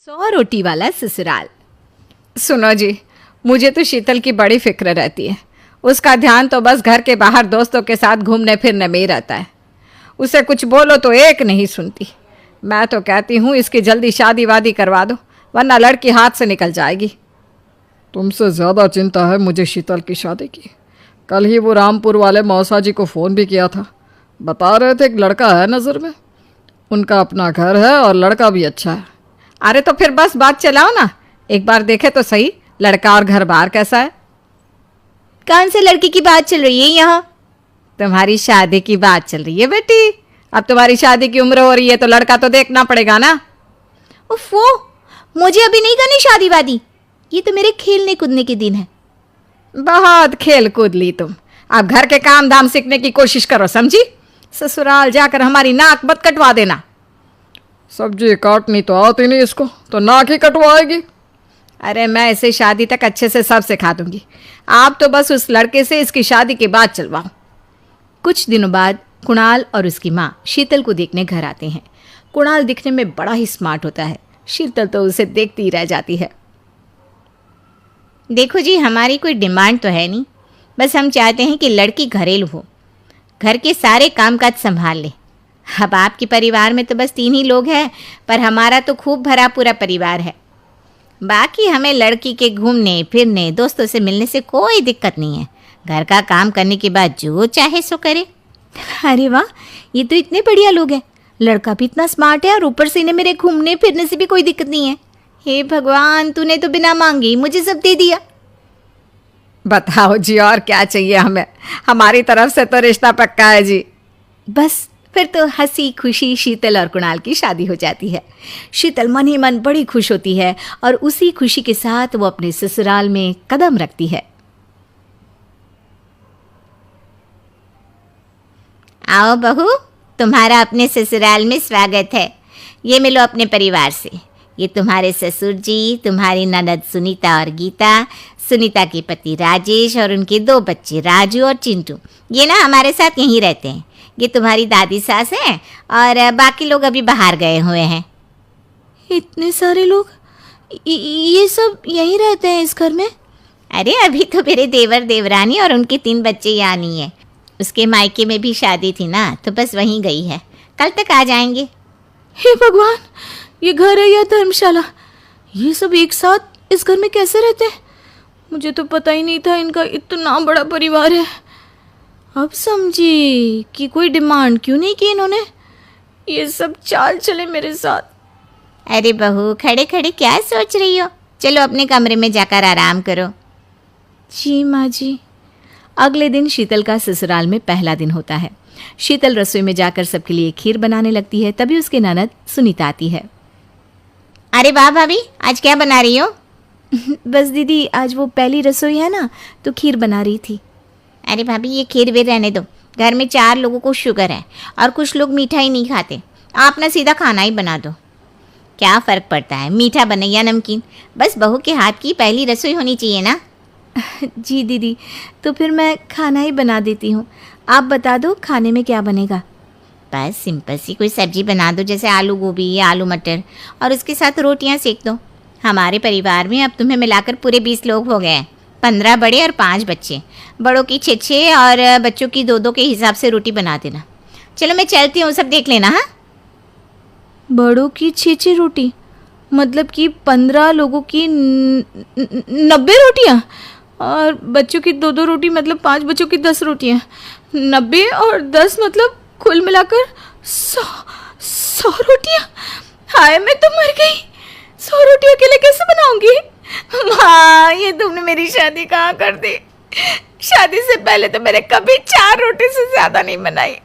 100 रोटी वाला ससुराल। सुनो जी, मुझे तो शीतल की बड़ी फिक्र रहती है। उसका ध्यान तो बस घर के बाहर दोस्तों के साथ घूमने फिरने में ही रहता है। उसे कुछ बोलो तो एक नहीं सुनती। मैं तो कहती हूँ इसकी जल्दी शादी वादी करवा दो, वरना लड़की हाथ से निकल जाएगी। तुमसे ज़्यादा चिंता है मुझे शीतल की शादी की। कल ही वो रामपुर वाले मौसा जी को फ़ोन भी किया था। बता रहे थे एक लड़का है नज़र में। उनका अपना घर है और लड़का भी अच्छा है। अरे तो फिर बस बात चलाओ ना, एक बार देखे तो सही लड़का और घर बार कैसा है। कौन से लड़की की बात चल रही है यहाँ? तुम्हारी शादी की बात चल रही है बेटी। अब तुम्हारी शादी की उम्र हो रही है तो लड़का तो देखना पड़ेगा ना। उफ़ो, मुझे अभी नहीं करनी शादी वादी। ये तो मेरे खेलने कूदने के दिन है। बहुत खेल कूद ली तुम। अब घर के काम धाम सीखने की कोशिश करो, समझी? ससुराल जाकर हमारी नाक मत कटवा देना। सब्जी काटनी तो आती नहीं इसको, तो नाक ही कटवाएगी। अरे मैं इसे शादी तक अच्छे से सब सिखा दूंगी। आप तो बस उस लड़के से इसकी शादी के बाद चलवाओ। कुछ दिनों बाद कुणाल और उसकी माँ शीतल को देखने घर आते हैं। कुणाल दिखने में बड़ा ही स्मार्ट होता है। शीतल तो उसे देखती ही रह जाती है। देखो जी, हमारी कोई डिमांड तो है नहीं, बस हम चाहते हैं कि लड़की घरेलू हो, घर के सारे कामकाज संभाल ले। अब आपके परिवार में तो बस 3 ही लोग हैं, पर हमारा तो खूब भरा पूरा परिवार है। बाकी हमें लड़की के घूमने फिरने दोस्तों से मिलने से कोई दिक्कत नहीं है। घर का काम करने के बाद जो चाहे सो करे। अरे वाह, ये तो इतने बढ़िया लोग हैं। लड़का भी इतना स्मार्ट है और ऊपर से इन्हें मेरे घूमने फिरने से भी कोई दिक्कत नहीं है। हे भगवान, तूने तो बिना मांगे ही मुझे सब दे दिया। बताओ जी, और क्या चाहिए हमें? हमारी तरफ से तो रिश्ता पक्का है जी। बस फिर तो हंसी खुशी शीतल और कुणाल की शादी हो जाती है। शीतल मन ही मन बड़ी खुश होती है और उसी खुशी के साथ वो अपने ससुराल में कदम रखती है। आओ बहू, तुम्हारा अपने ससुराल में स्वागत है। ये मिलो अपने परिवार से। ये तुम्हारे ससुर जी, तुम्हारी ननद सुनीता और गीता, सुनीता के पति राजेश और उनके 2 बच्चे राजू और चिंटू। ये ना हमारे साथ यहीं रहते हैं। ये तुम्हारी दादी सास है और बाकी लोग अभी बाहर गए हुए हैं। इतने सारे लोग, ये सब यहीं रहते हैं इस घर में? अरे अभी तो मेरे देवर देवरानी और उनके 3 बच्चे यहाँ नहीं है। उसके मायके में भी शादी थी ना, तो बस वहीं गई है। कल तक आ जाएंगे। हे भगवान, ये घर है या धर्मशाला? ये सब एक साथ इस घर में कैसे रहते हैं? मुझे तो पता ही नहीं था इनका इतना बड़ा परिवार है। अब समझी कि कोई डिमांड क्यों नहीं की इन्होंने। ये सब चाल चले मेरे साथ। अरे बहू, खड़े खड़े क्या सोच रही हो? चलो अपने कमरे में जाकर आराम करो। जी माँ जी। अगले दिन शीतल का ससुराल में पहला दिन होता है। शीतल रसोई में जाकर सबके लिए खीर बनाने लगती है। तभी उसके ननद सुनीता आती है। अरे वाह भाभी, आज क्या बना रही हो? बस दीदी, आज वो पहली रसोई है ना, तो खीर बना रही थी। अरे भाभी, ये खीर वीर रहने दो। घर में 4 लोगों को शुगर है और कुछ लोग मीठा ही नहीं खाते। आप ना सीधा खाना ही बना दो। क्या फ़र्क पड़ता है, मीठा बने या नमकीन? बस बहू के हाथ की पहली रसोई होनी चाहिए ना। जी दीदी, तो फिर मैं खाना ही बना देती हूँ। आप बता दो खाने में क्या बनेगा? बस सिंपल सी कोई सब्जी बना दो, जैसे आलू गोभी या आलू मटर, और उसके साथ रोटियां सेक दो। हमारे परिवार में अब तुम्हें मिलाकर पूरे 20 लोग हो गए हैं। 15 बड़े और 5 बच्चे। बड़ों की 6 और बच्चों की 2 के हिसाब से रोटी बना देना। चलो मैं चलती हूँ, सब देख लेना। हाँ, बड़ों की 6 रोटी मतलब कि 15 लोगों की 90 रोटियाँ, और बच्चों की 2 रोटी मतलब 5 बच्चों की 10 रोटियाँ। 90 और 10 मतलब कुल मिलाकर 100 रोटियाँ। हाय, मैं तो मर गई। 100 रोटी अकेले कैसे बनाऊंगी? माँ, ये तुमने मेरी शादी कहाँ कर दी? शादी से पहले तो मैंने कभी 4 रोटी से ज़्यादा नहीं बनाई।